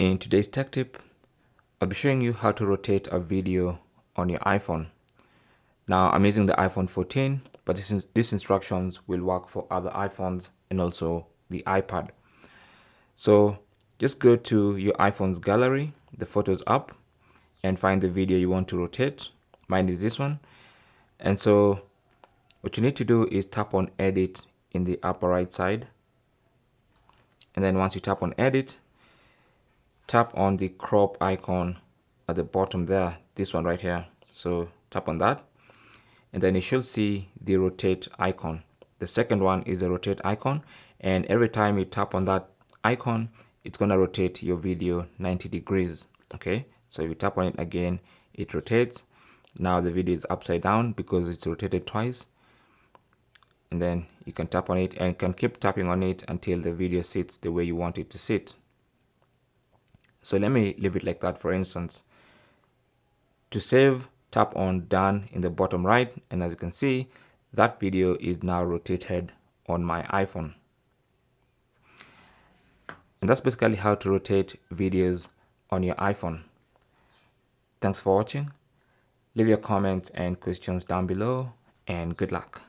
In today's tech tip, I'll be showing you how to rotate a video on your iPhone. Now I'm using the iPhone 14, but these instructions will work for other iPhones and also the iPad. So just go to your iPhone's gallery, the photos app, and find the video you want to rotate. Mine is this one. And so what you need to do is tap on edit in the upper right side. And then once you tap on edit, tap on the crop icon at the bottom there, this one right here. So tap on that, and then you should see the rotate icon. The second one is the rotate icon, and every time you tap on that icon, it's gonna rotate your video 90 degrees. Okay, so if you tap on it again, it rotates. Now the video is upside down because it's rotated twice. And then you can tap on it and can keep tapping on it until the video sits the way you want it to sit. So let me leave it like that. For instance, to save, tap on done in the bottom right, and as you can see, that video is now rotated on my iPhone. And that's basically how to rotate videos on your iPhone. Thanks for watching. Leave your comments and questions down below, and good luck.